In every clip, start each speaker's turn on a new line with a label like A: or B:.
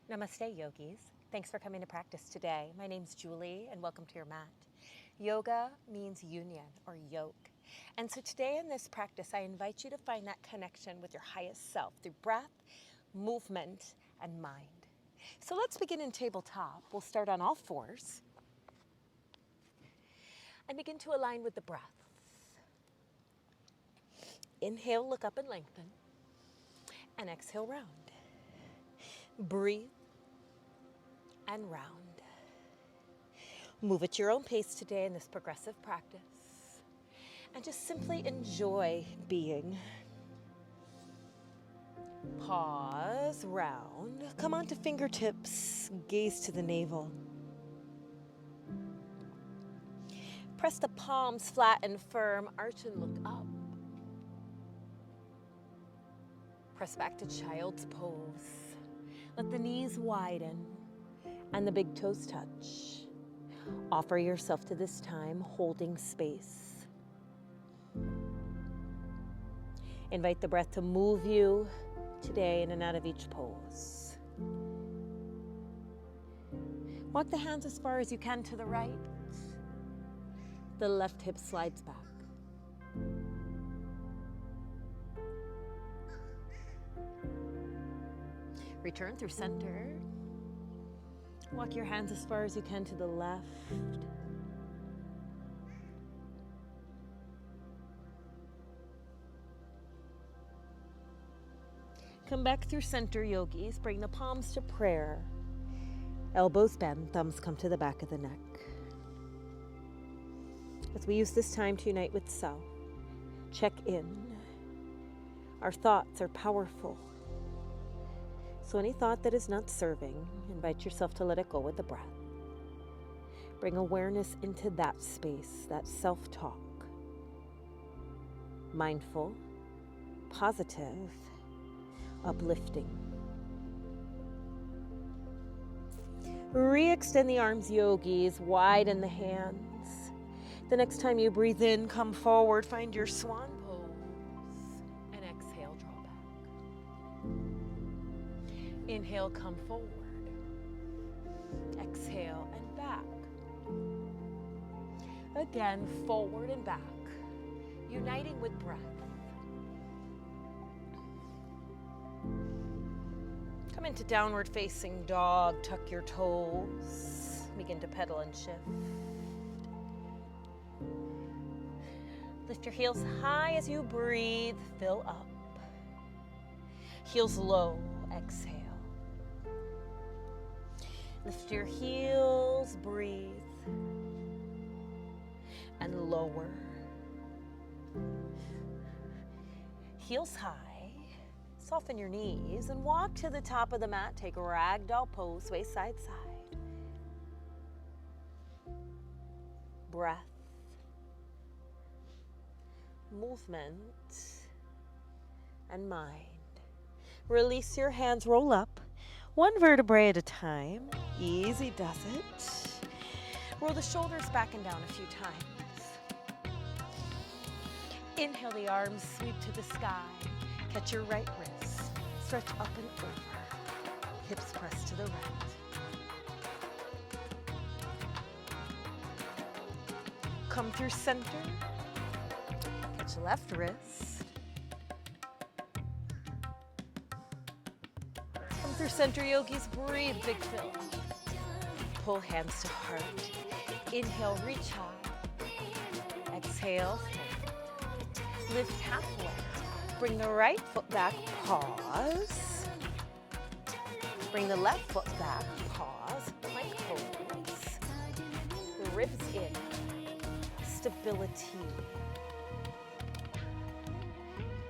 A: Namaste, yogis. Thanks for coming to practice today. My name's Julie, and welcome to your mat. Yoga means union or yoke. And so today in this practice, I invite you to find that connection with your highest self through breath, movement, and mind. So let's begin in tabletop. We'll start on all fours and begin to align with the breath. Inhale, look up and lengthen, and exhale, round. Breathe and round. Move at your own pace today in this progressive practice, and just simply enjoy being. Pause, round. Come onto fingertips, gaze to the navel. Press the palms flat and firm, arch and look up. Press back to child's pose. Let the knees widen and the big toes touch. Offer yourself to this time, holding space. Invite the breath to move you today in and out of each pose. Walk the hands as far as you can to the right. The left hip slides back. Return through center. Walk your hands as far as you can to the left. Come back through center, yogis. Bring the palms to prayer. Elbows bend, thumbs come to the back of the neck. As we use this time to unite with self, check in. Our thoughts are powerful. So any thought that is not serving, invite yourself to let it go with the breath. Bring awareness into that space, that self-talk. Mindful, positive, uplifting. Re-extend the arms, yogis, widen the hands. The next time you breathe in, come forward, find your swan pose, and exhale, draw back. Inhale, come forward. Exhale and back. Again, forward and back, uniting with breath. Come into downward facing dog, tuck your toes, begin to pedal and shift. Lift your heels high as you breathe, fill up. Heels low, exhale. Lift your heels, breathe, and lower. Heels high, soften your knees, and walk to the top of the mat. Take a ragdoll pose, sway side, side. Breath, movement, and mind. Release your hands, roll up. One vertebrae at a time. Easy does it. Roll the shoulders back and down a few times. Inhale, the arms sweep to the sky. Catch your right wrist. Stretch up and over. Hips press to the right. Come through center. Catch left wrist. Through center, yogis, breathe, big fill. Pull hands to heart. Inhale, reach high. Exhale, fold. Lift halfway. Bring the right foot back, pause. Bring the left foot back, pause. Plank pose. Ribs in. Stability.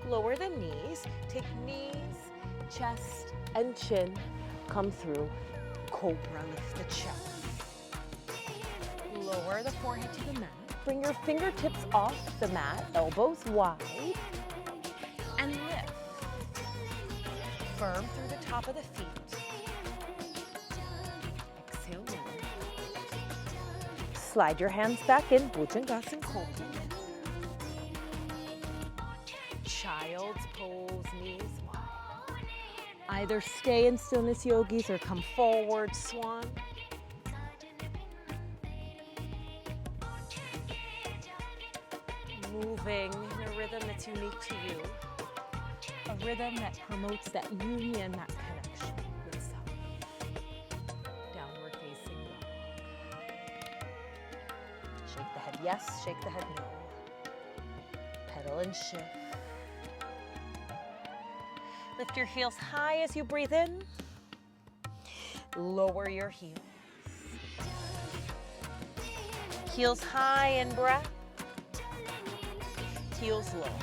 A: Lower the knees. Take knees, chest, and chin come through. Cobra, lift the chest. Lower the forehead to the mat. Bring your fingertips off the mat, elbows wide, and lift. Firm through the top of the feet. Exhale, lower. Slide your hands back in, Bhujangasana Cobra. Child's pose, knees wide. Either stay in stillness, yogis, or come forward, swan. Moving in a rhythm that's unique to you. A rhythm that promotes that union, that connection with self. Downward facing dog. Shake the head yes, shake the head no. Pedal and shift. Lift your heels high as you breathe in. Lower your heels. Heels high in breath. Heels low.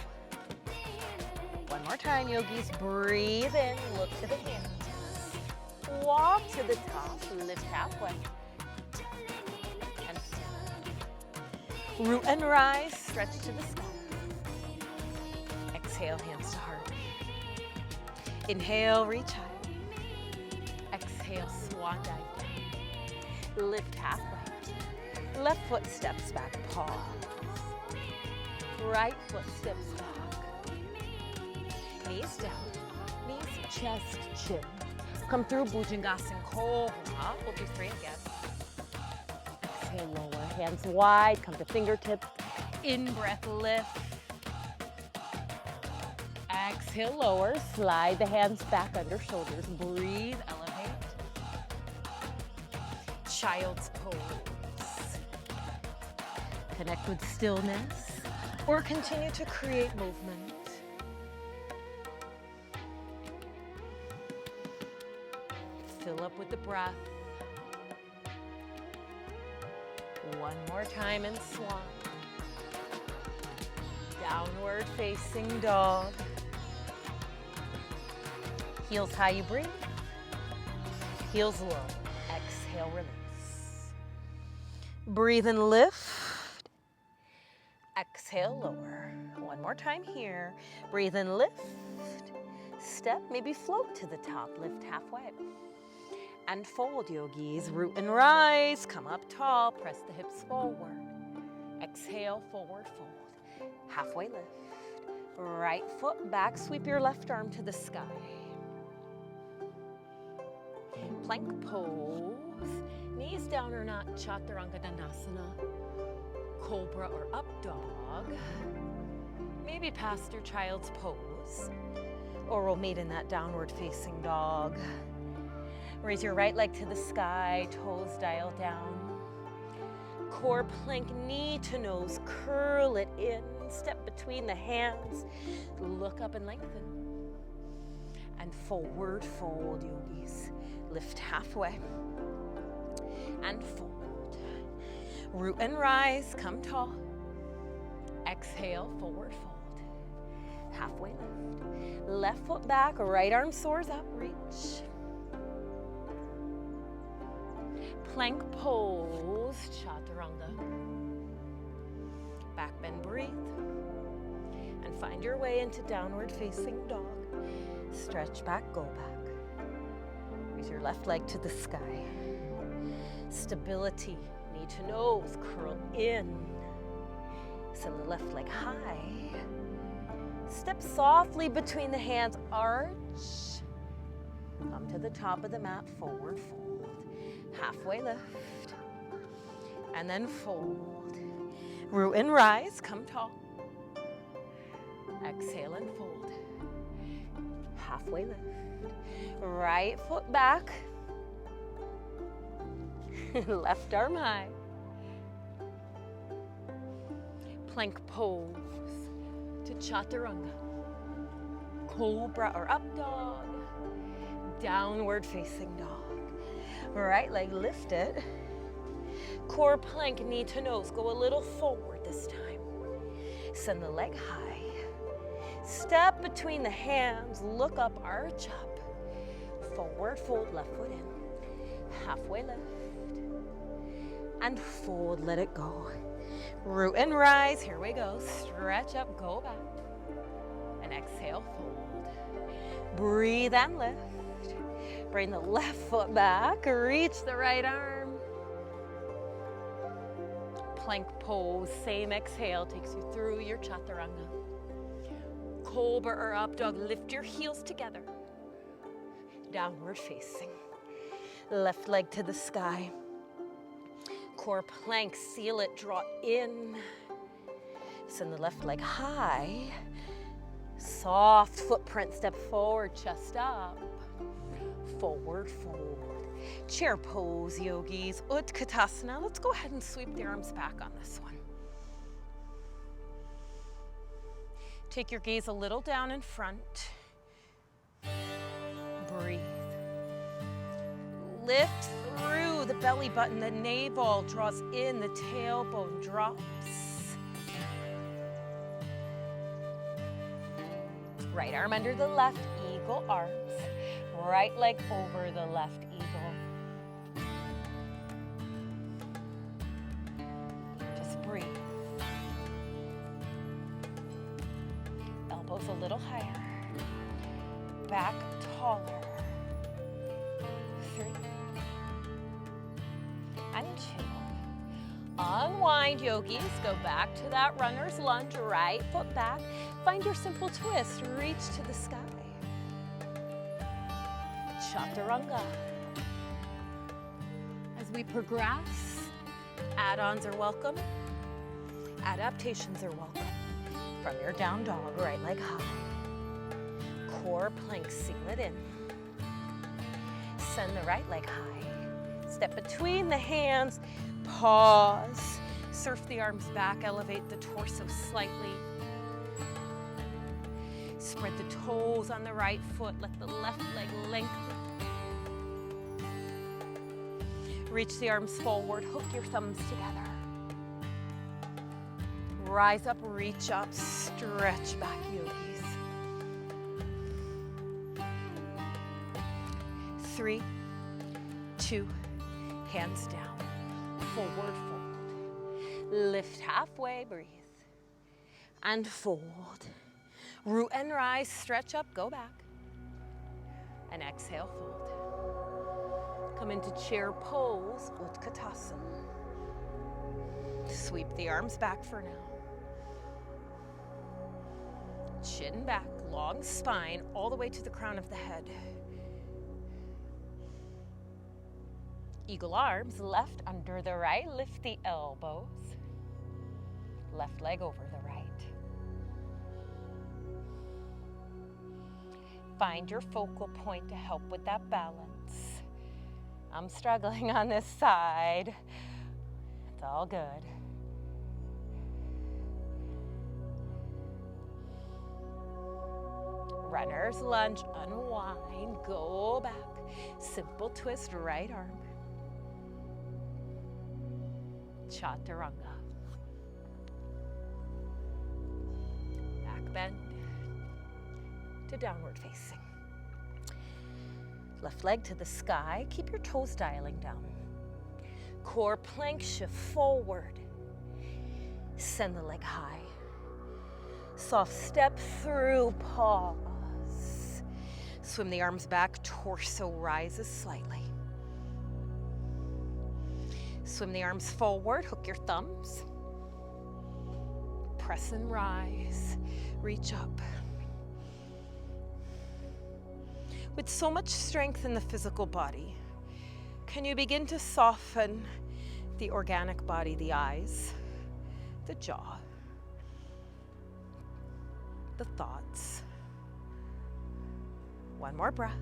A: One more time, yogis. Breathe in, look to the hands. Walk to the top, lift halfway. And root and rise, stretch to the sky. Exhale, hands to heart. Inhale, reach high. Exhale, swan dive down. Lift halfway. Left foot steps back, pause. Right foot steps back. Knees down. Knees, chest, chin. Come through Bhujangasana Cobra. We'll do 3 again. Exhale, lower. Hands wide. Come to fingertips. In breath, lift. Exhale, lower. Slide the hands back under shoulders. Breathe, elevate. Child's pose. Connect with stillness or continue to create movement. Fill up with the breath. One more time in swan. Downward facing dog. Heels high, you breathe. Heels low. Exhale, release. Breathe and lift. Exhale, lower. One more time here. Breathe and lift. Step, maybe float to the top. Lift halfway. And fold, yogis. Root and rise. Come up tall. Press the hips forward. Exhale, forward fold. Halfway lift. Right foot back. Sweep your left arm to the sky. Plank pose. Knees down or not. Chaturanga Dandasana. Cobra or up dog. Maybe past your child's pose. Or we'll meet in that downward facing dog. Raise your right leg to the sky, toes dial down. Core plank, knee to nose, curl it in. Step between the hands, look up and lengthen. And forward fold, yogis. Lift halfway. And fold. Root and rise, come tall. Exhale, forward fold. Halfway lift. Left foot back, right arm soars up, reach. Plank pose, chaturanga. Back bend, breathe. And find your way into downward facing dog. Stretch back, go back. Raise your left leg to the sky. Stability, knee to nose, curl in. Send the left leg high. Step softly between the hands, arch. Come to the top of the mat, forward fold. Halfway lift, and then fold. Root and rise, come tall. Exhale and fold. Halfway lift. Right foot back. Left arm high. Plank pose to chaturanga. Cobra or up dog. Downward facing dog. Right leg lifted. Core plank, knee to nose. Go a little forward this time. Send the leg high. Step between the hands. Look up, arch up. Forward fold, left foot in. Halfway lift. And fold, let it go. Root and rise. Here we go. Stretch up, go back. And exhale, fold. Breathe and lift. Bring the left foot back, reach the right arm. Plank pose, same exhale, takes you through your chaturanga. Cobra or up dog, lift your heels together. downward facing. Left leg to the sky. Core plank, seal it, draw in. Send the left leg high. Soft footprint, step forward, chest up. Forward fold. Chair pose, yogis. Utkatasana. Let's go ahead and sweep the arms back on this one. Take your gaze a little down in front. Breathe. Lift through the belly button, the navel draws in, the tailbone drops. Right arm under the left, eagle arms. Right leg over the left eagle. Just breathe. Elbows a little higher. Back taller. 3 and 2. Unwind, yogis. Go back to that runner's lunge. Right foot back. Find your simple twist. Reach to the sky. Chaturanga. As we progress, add-ons are welcome. Adaptations are welcome. From your down dog, right leg high. Core plank, seal it in. Send the right leg high. Step between the hands. Pause. Surf the arms back. Elevate the torso slightly. Spread the toes on the right foot. Let the left leg lengthen. Reach the arms forward. Hook your thumbs together. Rise up, reach up, stretch back, yogis. 3, 2, hands down. Forward fold. Lift halfway, breathe. And fold. Root and rise, stretch up, go back. And exhale, fold. Come into chair pose, Utkatasana. Sweep the arms back for now. Chin back, long spine, all the way to the crown of the head. Eagle arms, left under the right, lift the elbows. Left leg over the right. Find your focal point to help with that balance. I'm struggling on this side. It's all good. Runner's lunge, unwind, go back. Simple twist, right arm. Chaturanga. Back bend to downward facing. Left leg to the sky. Keep your toes dialing down. Core plank, shift forward. Send the leg high. Soft step through, pause. Swim the arms back, torso rises slightly. Swim the arms forward, hook your thumbs. Press and rise, reach up. With so much strength in the physical body, can you begin to soften the organic body, the eyes, the jaw, the thoughts? One more breath.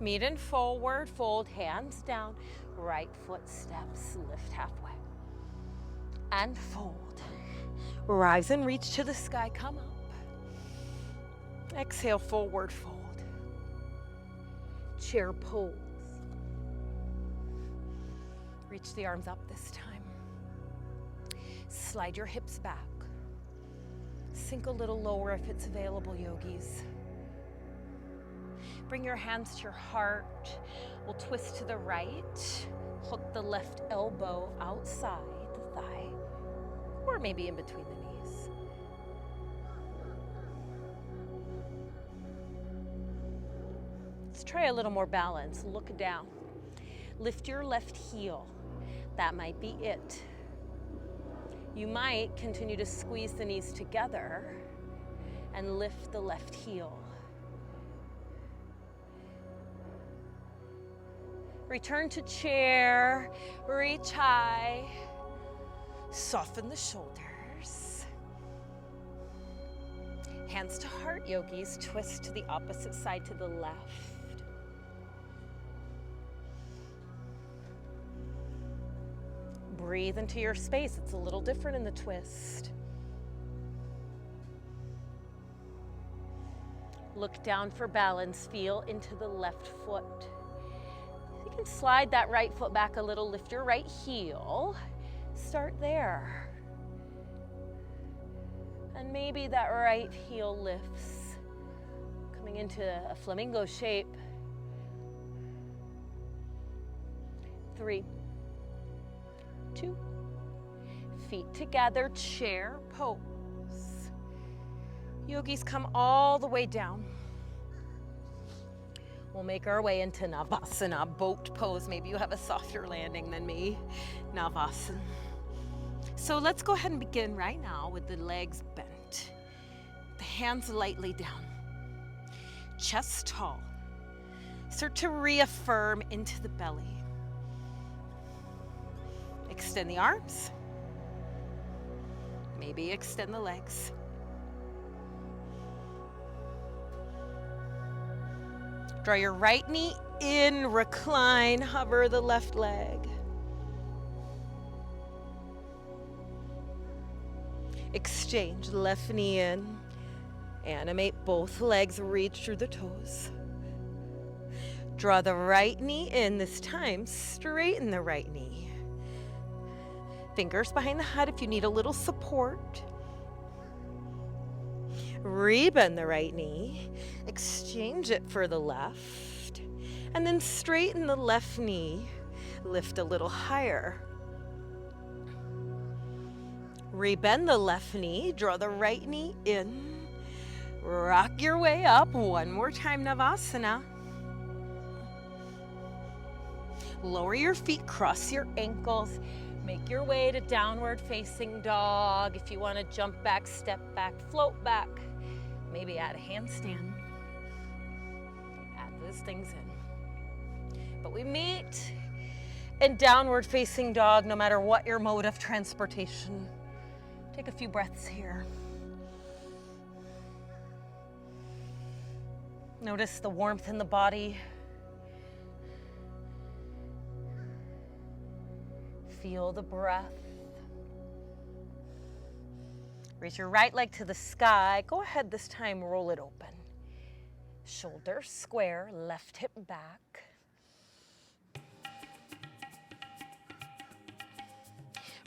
A: Meet and forward, fold, hands down, right foot steps, lift halfway. And fold. Rise and reach to the sky, come up. Exhale, forward fold. Chair pose. Reach the arms up this time. Slide your hips back. Sink a little lower if it's available, yogis. Bring your hands to your heart. We'll twist to the right. Hook the left elbow outside the thigh, or maybe in between the knees. Let's try a little more balance. Look down. Lift your left heel. That might be it. You might continue to squeeze the knees together and lift the left heel. Return to chair, reach high, soften the shoulders. Hands to heart, yogis, twist to the opposite side to the left. Breathe into your space. It's a little different in the twist. Look down for balance. Feel into the left foot. You can slide that right foot back a little. Lift your right heel. Start there. And maybe that right heel lifts, coming into a flamingo shape. 3, 2, feet together, chair pose. Yogis, come all the way down. We'll make our way into Navasana, boat pose. Maybe you have a softer landing than me. Navasana. So let's go ahead and begin right now with the legs bent. The hands lightly down. Chest tall. Start to reaffirm into the belly. Extend the arms. Maybe extend the legs. Draw your right knee in, recline, hover the left leg. Exchange, left knee in. Animate both legs, reach through the toes. Draw the right knee in, this time straighten the right knee. Fingers behind the head if you need a little support. Rebend the right knee, exchange it for the left, and then straighten the left knee, lift a little higher. Rebend the left knee, draw the right knee in, rock your way up. One more time, Navasana. Lower your feet, cross your ankles. Make your way to downward facing dog. If you want to jump back, step back, float back. Maybe add a handstand. Add those things in. But we meet in downward facing dog no matter what your mode of transportation. Take a few breaths here. Notice the warmth in the body. Feel the breath. Raise your right leg to the sky. Go ahead this time, roll it open. Shoulders square, left hip back.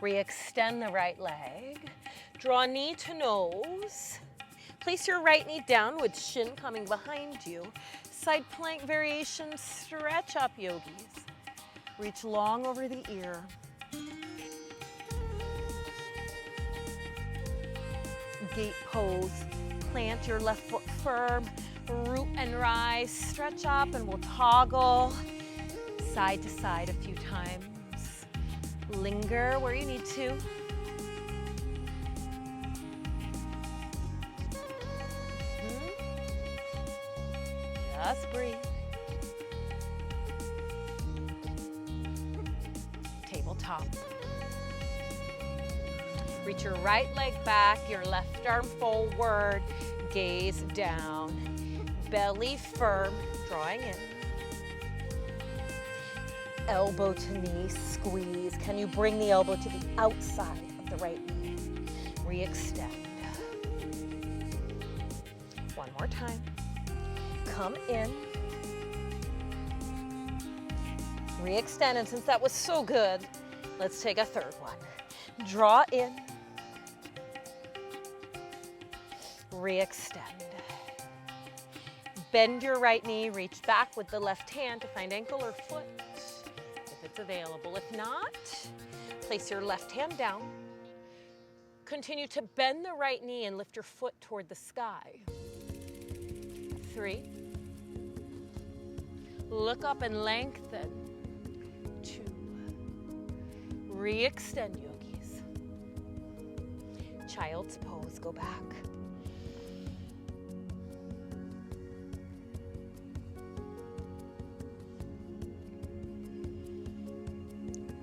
A: Re-extend the right leg. Draw knee to nose. Place your right knee down with shin coming behind you. Side plank variation, stretch up, yogis. Reach long over the ear. Gate pose. Plant your left foot firm. Root and rise. Stretch up and we'll toggle side to side a few times. Linger where you need to. Just breathe. Tabletop. Reach your right leg back, your left arm forward, gaze down, belly firm, drawing in. Elbow to knee, squeeze. Can you bring the elbow to the outside of the right knee? Re-extend. One more time. Come in. Re-extend, and since that was so good, let's take a third one. Draw in. Re-extend. Bend your right knee, reach back with the left hand to find ankle or foot, if it's available. If not, place your left hand down. Continue to bend the right knee and lift your foot toward the sky. 3. Look up and lengthen. 2. Re-extend, yogis. Child's pose, go back.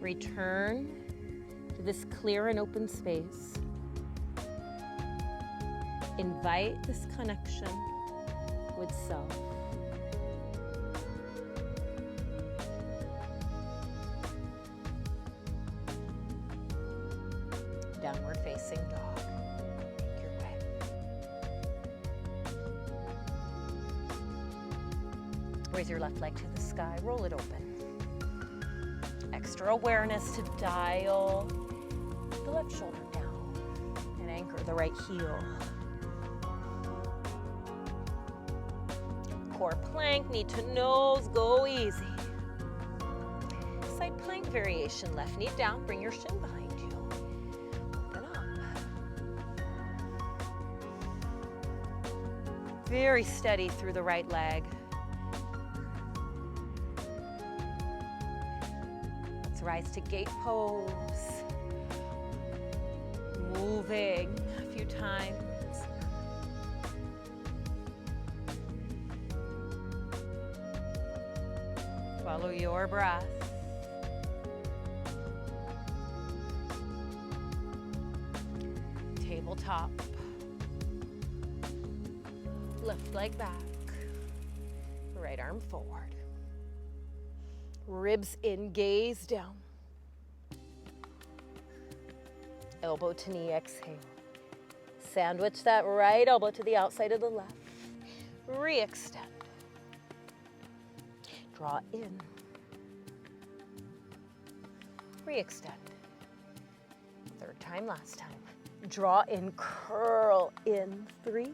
A: Return to this clear and open space. Invite this connection with self. Downward facing dog. Make your way. Raise your left leg to the sky, roll it open. Extra awareness to dial the left shoulder down and anchor the right heel. Core plank, knee to nose, go easy. Side plank variation, left knee down, bring your shin behind you. Open up. Very steady through the right leg. Let's rise to gate pose. Moving a few times. Follow your breath. Tabletop. Left leg back. Right arm forward. Ribs in, gaze down. Elbow to knee, exhale. Sandwich that right elbow to the outside of the left. Re-extend. Draw in. Re-extend. Third time, last time. Draw in, curl in. 3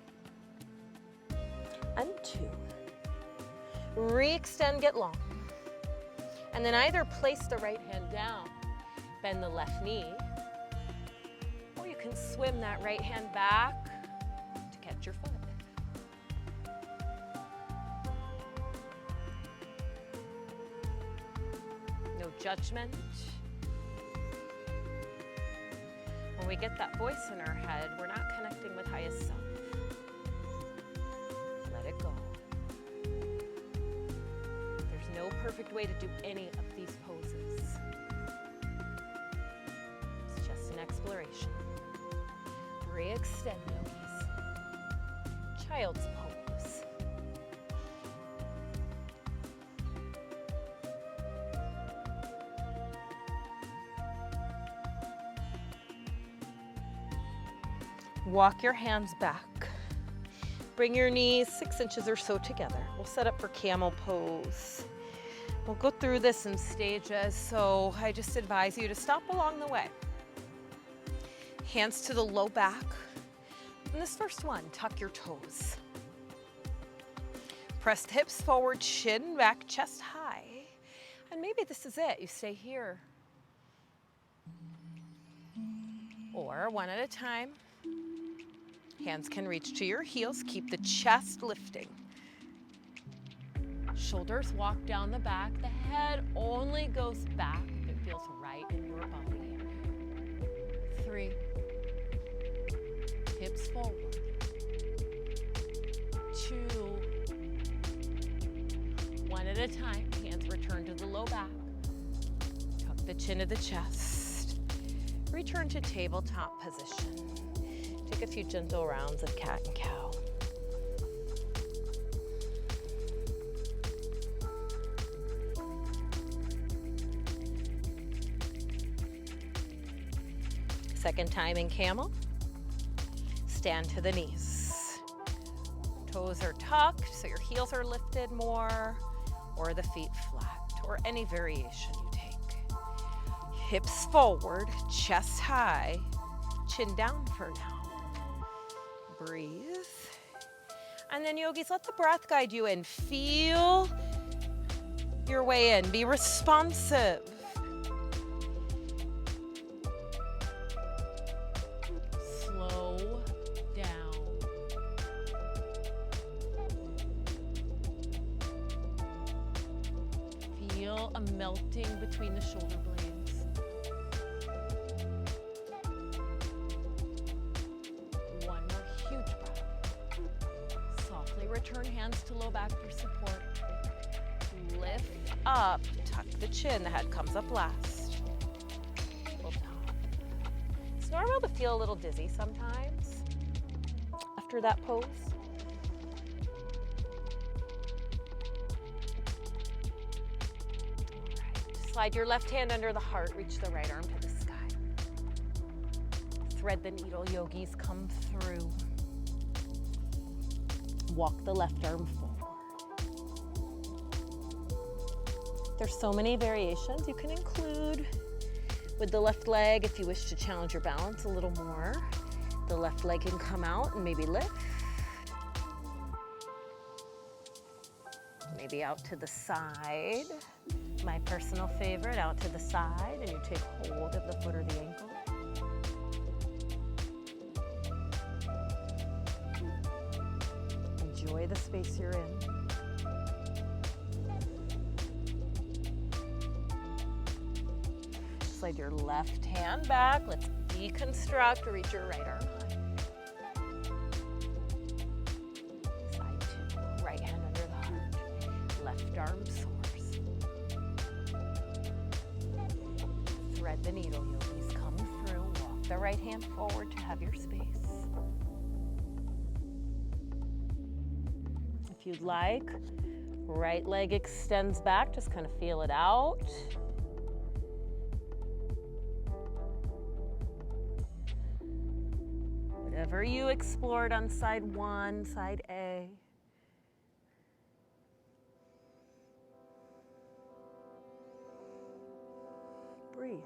A: and 2. Re-extend, get long. And then either place the right hand down, bend the left knee, or you can swim that right hand back to catch your foot. No judgment. When we get that voice in our head, we're not connecting with highest self. Let it go. There's no perfect way to do any of these poses. It's just an exploration. Re-extend, yogis. Child's pose. Walk your hands back. Bring your knees 6 inches or so together. We'll set up for camel pose. We'll go through this in stages, so I just advise you to stop along the way. Hands to the low back. In this first one, tuck your toes. Press the hips forward, chin back, chest high. And maybe this is it. You stay here. Or one at a time. Hands can reach to your heels. Keep the chest lifting. Shoulders walk down the back. The head only goes back if it feels right in your body. 3. Hips forward. 2. One at a time. Hands return to the low back. Tuck the chin to the chest. Return to tabletop position. Take a few gentle rounds of cat and cow. Second time in camel. Stand to the knees. Toes are tucked, so your heels are lifted more, or the feet flat, or any variation you take. Hips forward, chest high, chin down for now. Breathe. And then yogis, let the breath guide you in. Feel your way in. Be responsive. Slow down. Feel a melting between the shoulder blades. Return hands to low back for support. Lift up, tuck the chin, the head comes up last. It's normal to feel a little dizzy sometimes after that pose. Slide your left hand under the heart, reach the right arm to the sky. Thread the needle, yogis, come through. Walk the left arm forward. There's so many variations you can include with the left leg if you wish to challenge your balance a little more. The left leg can come out and maybe lift. Maybe out to the side. My personal favorite, out to the side, and you take hold of the foot or the ankle. Enjoy the space you're in. Slide your left hand back. Let's deconstruct. Reach your right arm high. Side two. Right hand under the heart. Left arm soars. Thread the needle, yogis. Come through. Walk the right hand forward to have your space. If you'd like, right leg extends back. Just kind of feel it out. Whatever you explored on side one, side A. Breathe.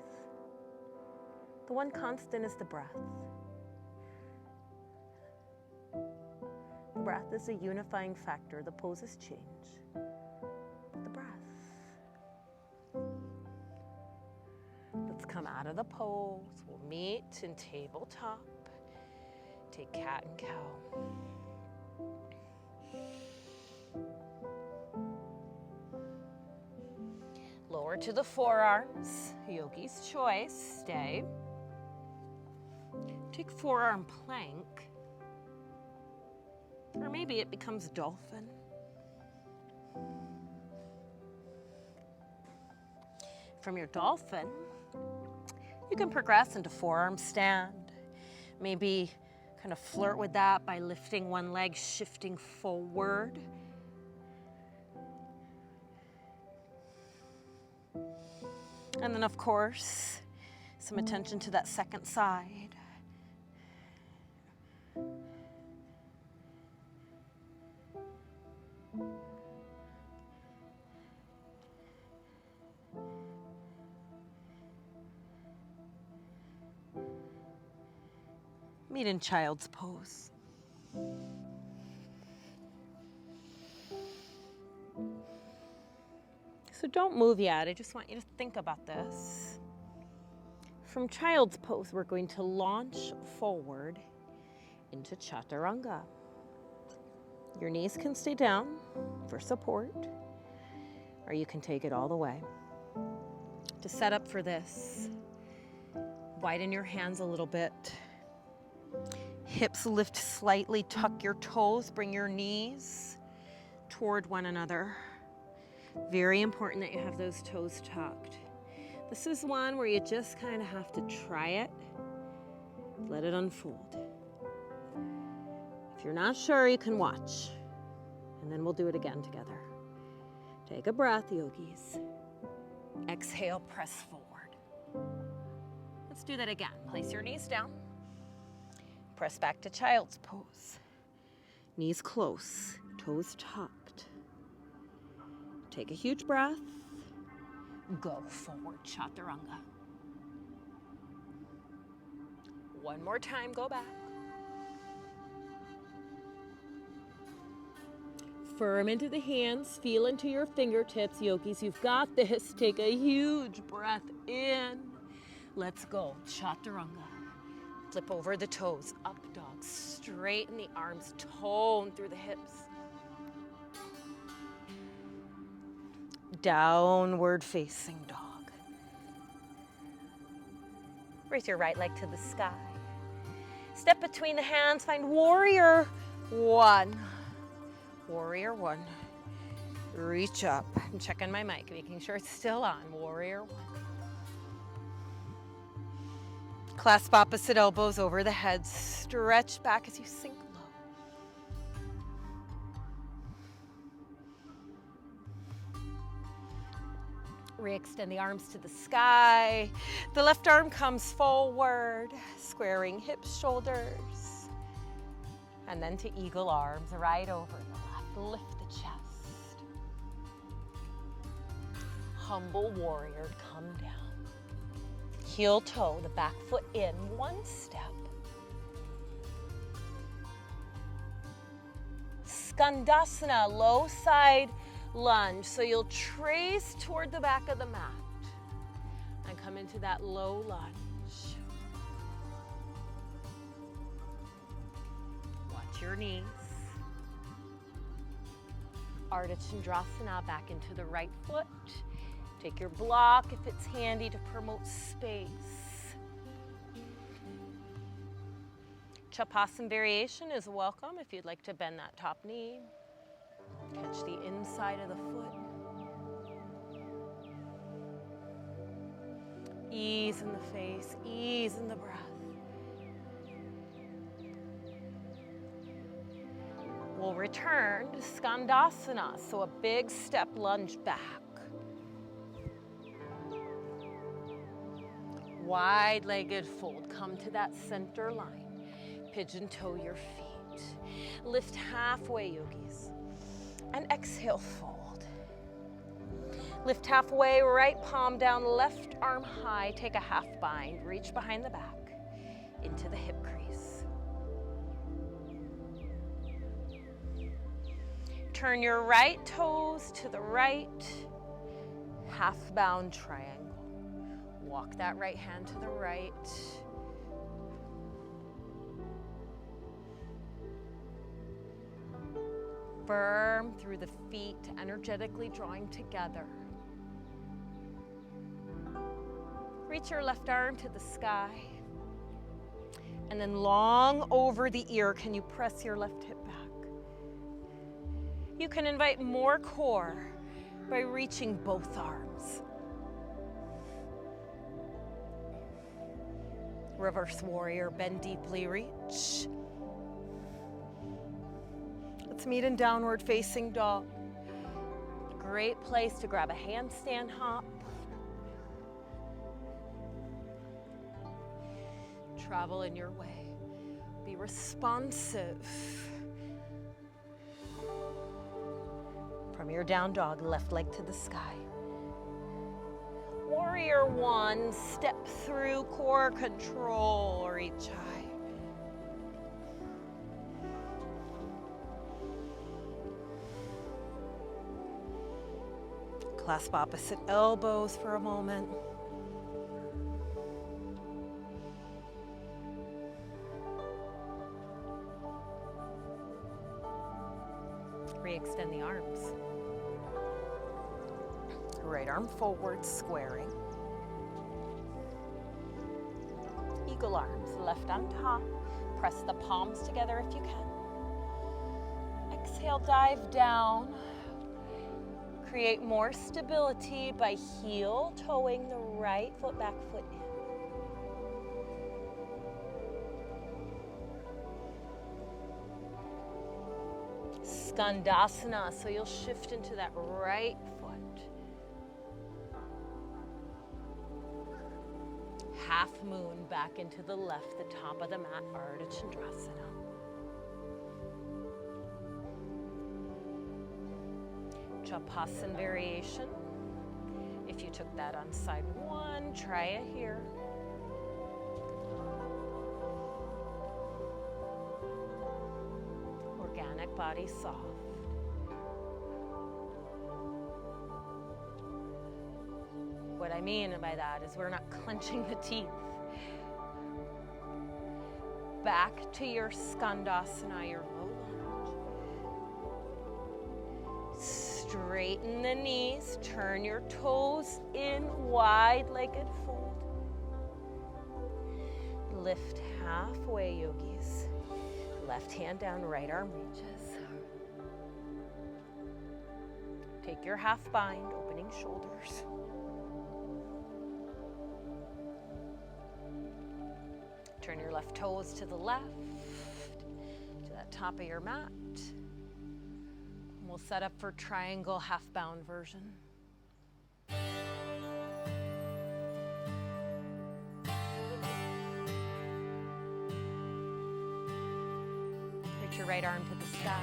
A: The one constant is the breath. The breath is a unifying factor. The poses change, but the breath. Let's come out of the pose. We'll meet in tabletop. Take cat and cow. Lower to the forearms. Yogi's choice. Stay. Take forearm plank. Or maybe it becomes dolphin. From your dolphin, you can progress into forearm stand. Maybe kind of flirt with that by lifting one leg, shifting forward. And then, of course, some attention to that second side. Meet in child's pose. So don't move yet. I just want you to think about this. From child's pose, we're going to launch forward into chaturanga. Your knees can stay down for support, or you can take it all the way. To set up for this, widen your hands a little bit. Hips lift slightly, tuck your toes, bring your knees toward one another. Very important that you have those toes tucked. This is one where you just kind of have to try it. Let it unfold. If you're not sure, you can watch. And then we'll do it again together. Take a breath, yogis. Exhale, press forward. Let's do that again. Place your knees down. Press back to child's pose. Knees close, toes tucked. Take a huge breath. Go forward, chaturanga. One more time, go back. Firm into the hands, feel into your fingertips, yogis. You've got this. Take a huge breath in. Let's go, chaturanga. Flip over the toes, up dog. Straighten the arms, tone through the hips. Downward facing dog. Raise your right leg to the sky. Step between the hands, find warrior one. Warrior one. Reach up. I'm checking my mic, making sure it's still on. Warrior one. Clasp opposite elbows over the head. Stretch back as you sink low. Re-extend the arms to the sky. The left arm comes forward, squaring hips, shoulders. And then to eagle arms, right over the left. Lift the chest. Humble warrior, come down. Heel toe, the back foot in, one step. Skandasana, low side lunge. So you'll trace toward the back of the mat and come into that low lunge. Watch your knees. Ardha Chandrasana, back into the right foot. Take your block if it's handy to promote space. Chapasan variation is welcome if you'd like to bend that top knee. Catch the inside of the foot. Ease in the face, ease in the breath. We'll return to Skandasana, so a big step lunge back. Wide-legged fold, come to that center line. Pigeon toe your feet. Lift halfway, yogis. And exhale, fold. Lift halfway, right palm down, left arm high. Take a half bind, reach behind the back, into the hip crease. Turn your right toes to the right, half bound triangle. Walk that right hand to the right. Firm through the feet, energetically drawing together. Reach your left arm to the sky. And then long over the ear, can you press your left hip back? You can invite more core by reaching both arms. Reverse warrior, bend deeply, reach. Let's meet in downward facing dog. Great place to grab a handstand hop. Travel in your way. Be responsive. From your down dog, left leg to the sky. Warrior one, step through, core control, reach high. Clasp opposite elbows for a moment. Re-extend the arms. Right arm forward, squaring. Eagle arms, left on top. Press the palms together if you can. Exhale, dive down. Create more stability by heel toeing the right foot, back foot in. Skandasana, so you'll shift into that right foot. Half moon back into the left, the top of the mat, Ardha Chandrasana. Chapasan variation. If you took that on side one, try it here. Organic body soft. What I mean by that is we're not clenching the teeth. Back to your Skandasana, your low lunge. Straighten the knees, turn your toes in, wide-legged fold. Lift halfway, yogis. Left hand down, right arm reaches. Take your half bind, opening shoulders. Turn your left toes to the left, to that top of your mat. We'll set up for triangle half bound version. Reach your right arm to the sky.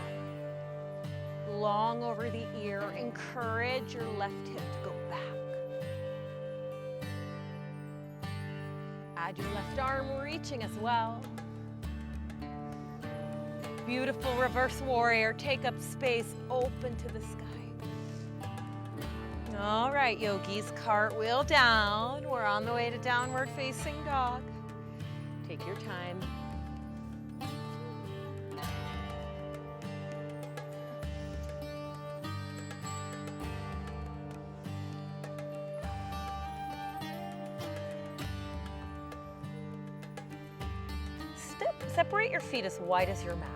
A: Long over the ear. Encourage your left hip to go back. Add your left arm reaching as well. Beautiful reverse warrior. Take up space, open to the sky. All right, yogis, cartwheel down. We're on the way to downward facing dog. Take your time. Separate your feet as wide as your mat.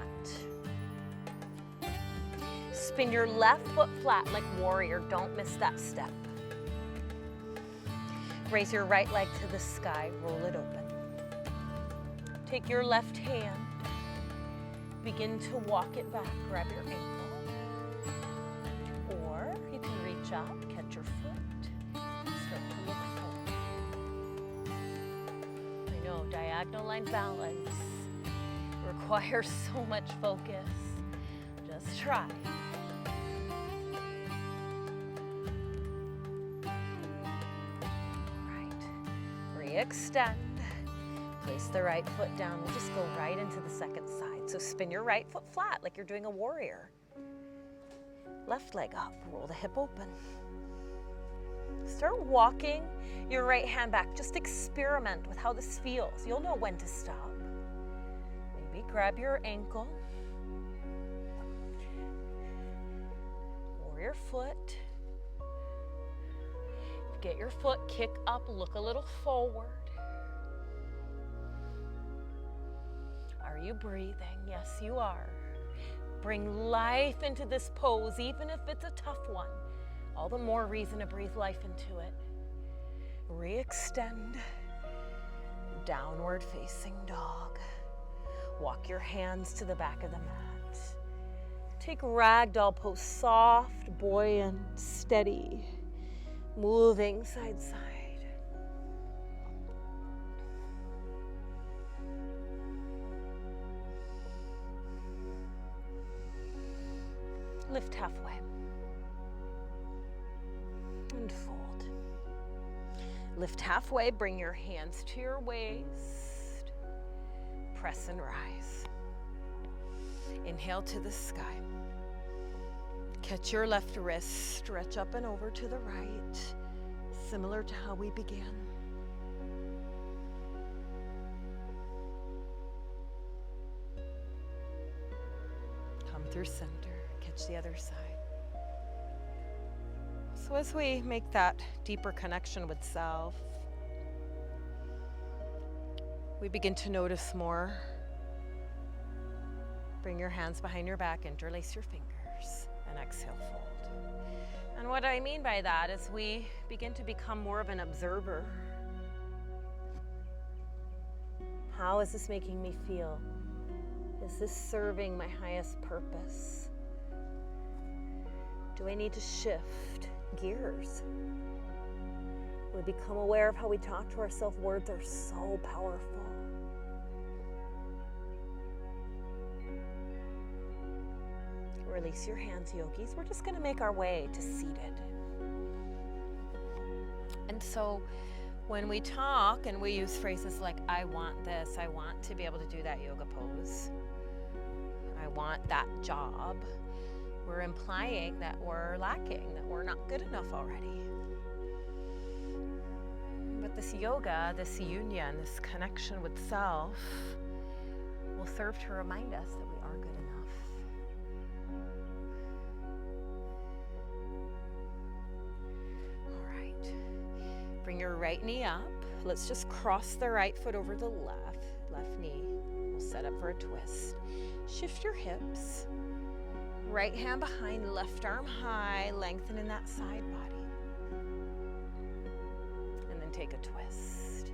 A: Spin your left foot flat like warrior. Don't miss that step. Raise your right leg to the sky. Roll it open. Take your left hand. Begin to walk it back. Grab your ankle. Or you can reach up, catch your foot, start to look forward. I know, diagonal line balance requires so much focus. Just try. Right. Re-extend. Place the right foot down. We'll just go right into the second side. So spin your right foot flat like you're doing a warrior. Left leg up. Roll the hip open. Start walking your right hand back. Just experiment with how this feels. You'll know when to stop. Grab your ankle, or your foot. Get your foot, kick up, look a little forward. Are you breathing? Yes, you are. Bring life into this pose, even if it's a tough one. All the more reason to breathe life into it. Re-extend, downward facing dog. Walk your hands to the back of the mat. Take ragdoll pose, soft, buoyant, steady, moving side to side. Lift halfway and fold. Lift halfway, bring your hands to your waist. Press and rise. Inhale to the sky. Catch your left wrist, stretch up and over to the right, similar to how we began. Come through center, catch the other side. So as we make that deeper connection with self, we begin to notice more. Bring your hands behind your back, interlace your fingers, and exhale, fold. And what I mean by that is we begin to become more of an observer. How is this making me feel? Is this serving my highest purpose? Do I need to shift gears? We become aware of how we talk to ourselves. Words are so powerful. Release your hands, yogis. We're just going to make our way to seated. And so when we talk and we use phrases like, I want this, I want to be able to do that yoga pose, I want that job, we're implying that we're lacking, that we're not good enough already. But this yoga, this union, this connection with self will serve to remind us that we are good enough. Bring your right knee up. Let's just cross the right foot over the left knee. We'll set up for a twist. Shift your hips. Right hand behind, left arm high, lengthen in that side body. And then take a twist.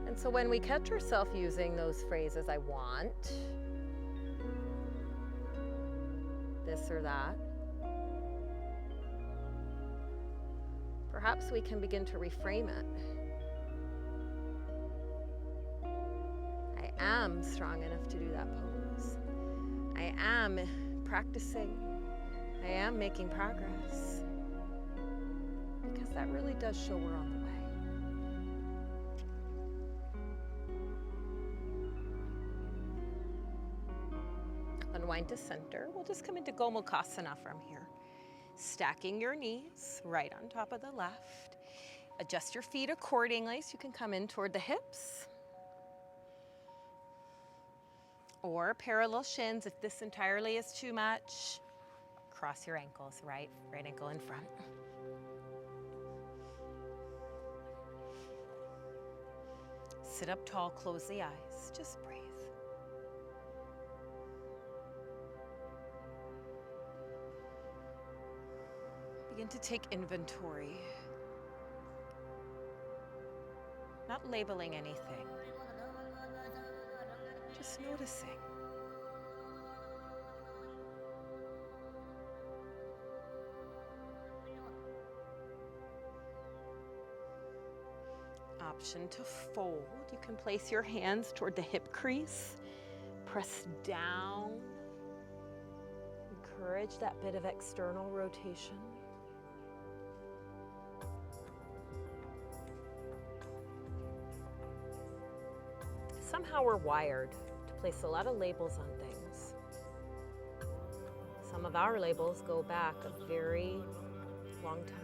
A: And so when we catch ourselves using those phrases, I want this or that, perhaps we can begin to reframe it. I am strong enough to do that pose. I am practicing. I am making progress. Because that really does show we're on the way. Unwind to center. We'll just come into Gomukhasana from here. Stacking your knees right on top of the left. Adjust your feet accordingly so you can come in toward the hips. Or parallel shins if this entirely is too much. Cross your ankles, right ankle in front. Sit up tall, close the eyes, just breathe. Begin to take inventory. Not labeling anything, just noticing. Option to fold. You can place your hands toward the hip crease. Press down. Encourage that bit of external rotation. Somehow we're wired to place a lot of labels on things. Some of our labels go back a very long time.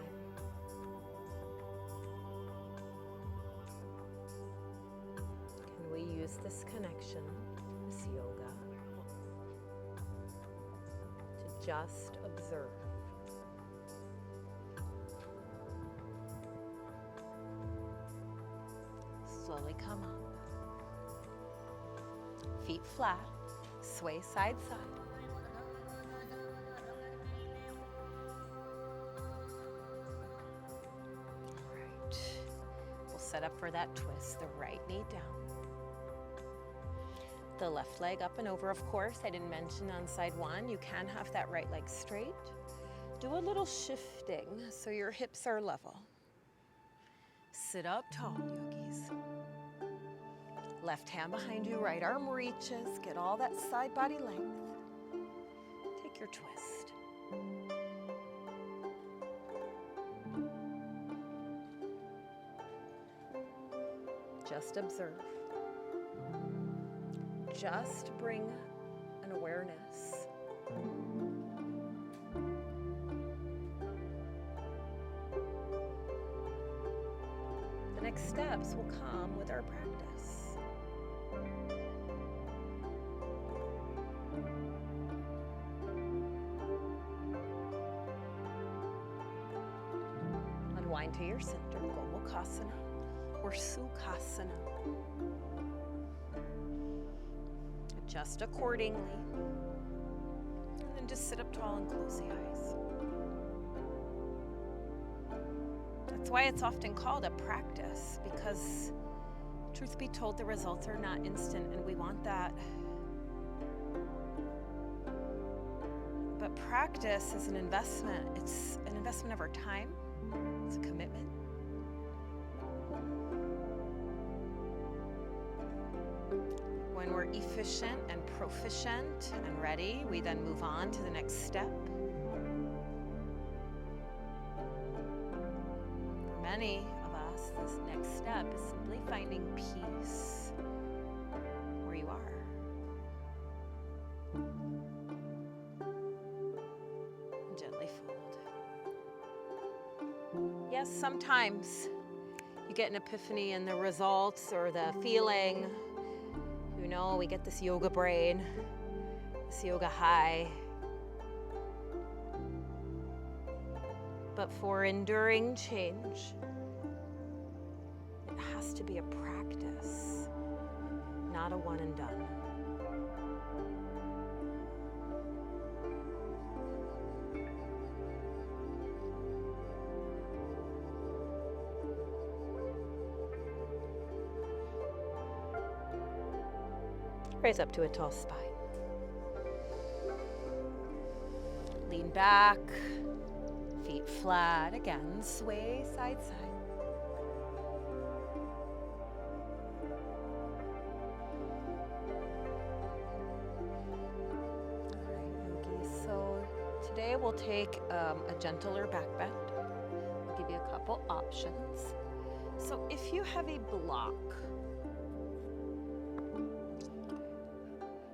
A: We use this connection, this yoga, to just observe. Slowly come up. Feet flat, sway side to side. All right. We'll set up for that twist, the right knee down. The left leg up and over, of course. I didn't mention on side one, you can have that right leg straight. Do a little shifting so your hips are level. Sit up tall, yogis. Left hand behind you, right arm reaches. Get all that side body length. Take your twist. Just observe. Just bring an awareness. The next steps will come with our practice. Unwind to your center, Gomukhasana or Sukhasana. Adjust accordingly. And then just sit up tall and close the eyes. That's why it's often called a practice, because truth be told, the results are not instant and we want that. But practice is an investment. It's an investment of our time. It's a commitment. When we're efficient and proficient and ready, we then move on to the next step. For many of us, this next step is simply finding peace where you are. And gently fold. Yes, sometimes you get an epiphany in the results or the feeling. You know, we get this yoga brain, this yoga high. But for enduring change, it has to be a practice, not a one and done. Raise up to a tall spine. Lean back, feet flat. Again, sway side to side. So today we'll take a gentler back bend. I'll give you a couple options. So if you have a block,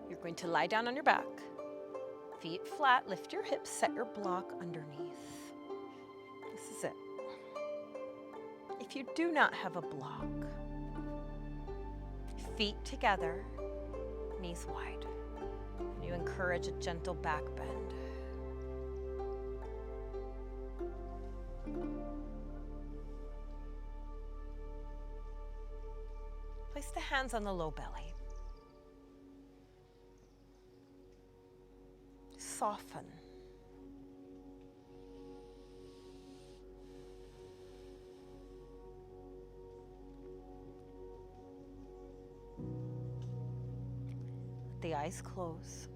A: you're going to lie down on your back, feet flat, lift your hips, set your block underneath. This is it. If you do not have a block, feet together, knees wide. And you encourage a gentle back bend. Place the hands on the low belly. Soften. Let the eyes close.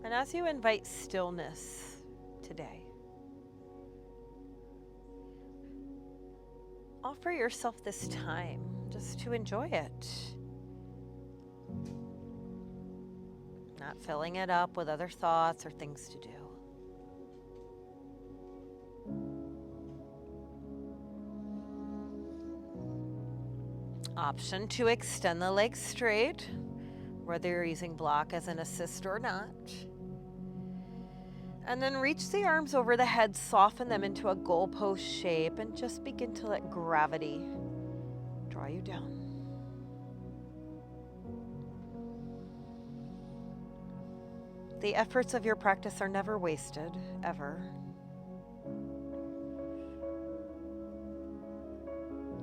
A: And as you invite stillness today, offer yourself this time just to enjoy it. Not filling it up with other thoughts or things to do. Option to extend the legs straight, whether you're using block as an assist or not. And then reach the arms over the head, soften them into a goalpost shape, and just begin to let gravity draw you down. The efforts of your practice are never wasted, ever.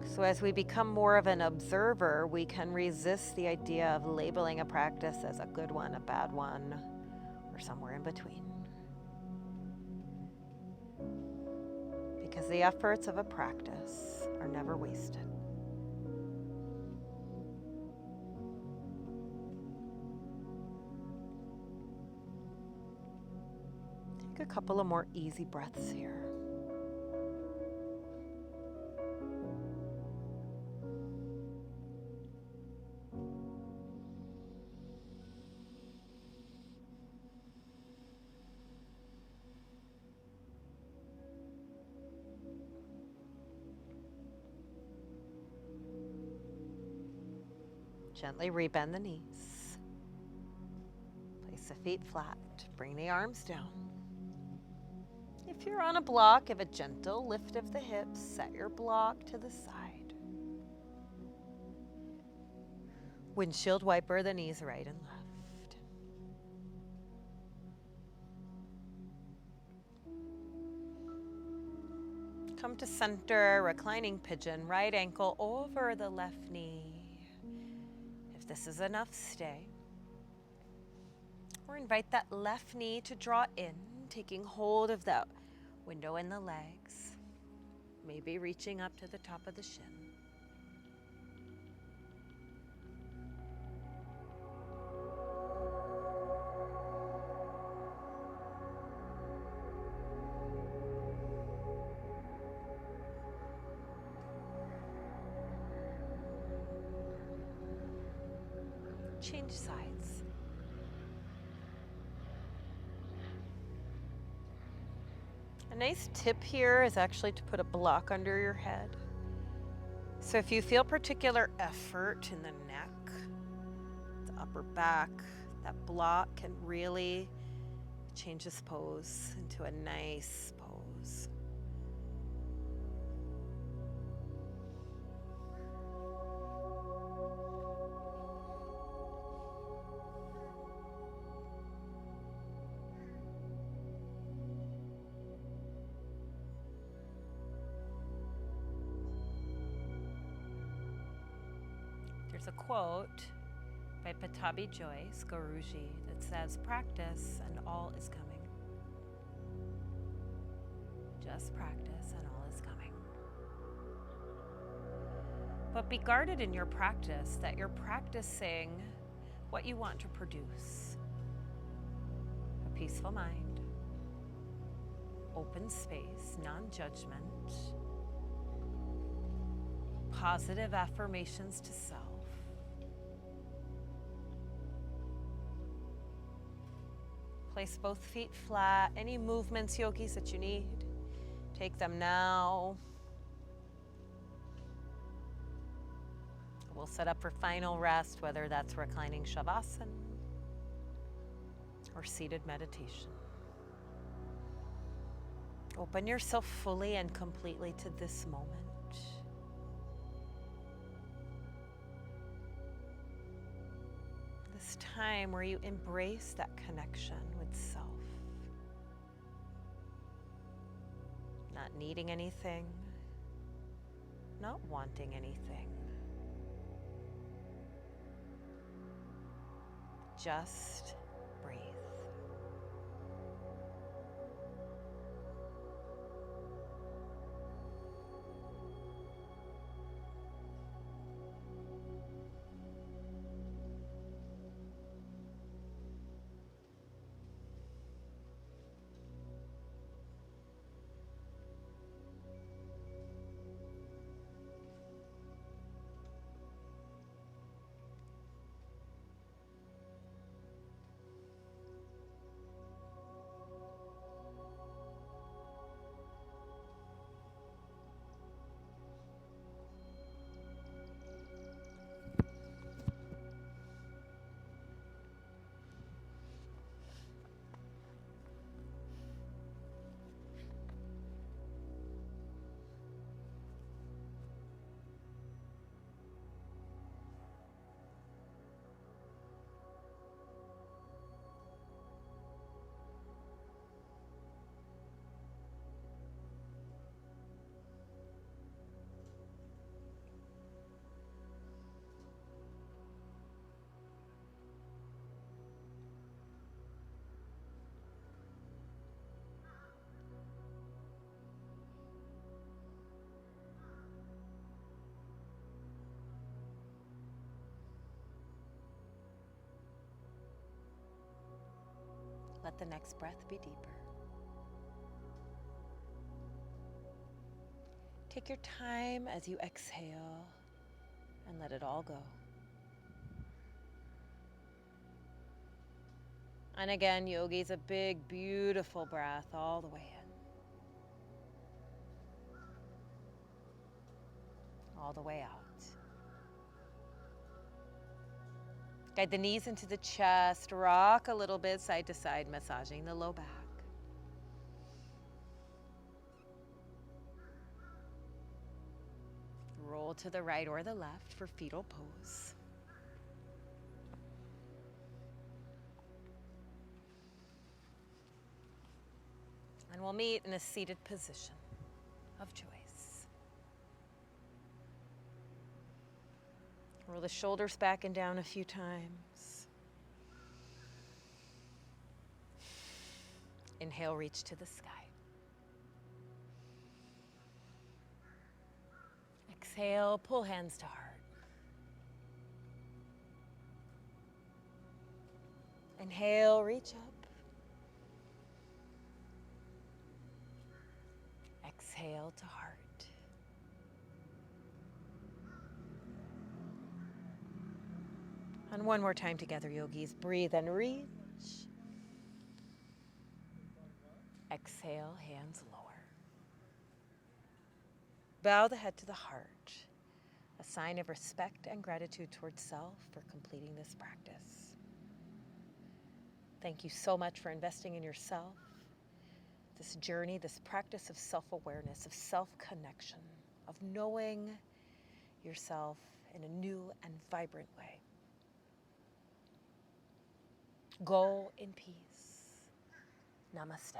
A: So as we become more of an observer, we can resist the idea of labeling a practice as a good one, a bad one, or somewhere in between. Because the efforts of a practice are never wasted. Take a couple of more easy breaths here. Gently rebend the knees. Place the feet flat. Bring the arms down. If you're on a block, give a gentle lift of the hips. Set your block to the side. Windshield wiper the knees right and left. Come to center, reclining pigeon, right ankle over the left knee. If this is enough, stay. Or invite that left knee to draw in, taking hold of that window in the legs, maybe reaching up to the top of the shin. Change sides. A nice tip here is actually to put a block under your head. So if you feel particular effort in the neck, the upper back, that block can really change this pose into a nice pose. There's a quote by Patabi Joyce Guruji that says, "Practice and all is coming." Just practice and all is coming. But be guarded in your practice that you're practicing what you want to produce. A peaceful mind, open space, non-judgment, positive affirmations to self. Place both feet flat. Any movements, yogis, that you need, take them now. We'll set up for final rest, whether that's reclining shavasana or seated meditation. Open yourself fully and completely to this moment. This time where you embrace that connection with self. Not needing anything, not wanting anything. Just breathe. Let the next breath be deeper. Take your time as you exhale and let it all go. And again, yogis, a big, beautiful breath all the way in, all the way out. Guide the knees into the chest, rock a little bit side to side, massaging the low back. Roll to the right or the left for fetal pose. And we'll meet in a seated position of choice. Roll the shoulders back and down a few times. Inhale, reach to the sky. Exhale, pull hands to heart. Inhale, reach up. Exhale to heart. And one more time together, yogis. Breathe and reach. Exhale, hands lower. Bow the head to the heart, a sign of respect and gratitude towards self for completing this practice. Thank you so much for investing in yourself, this journey, this practice of self-awareness, of self-connection, of knowing yourself in a new and vibrant way. Go in peace. Namaste.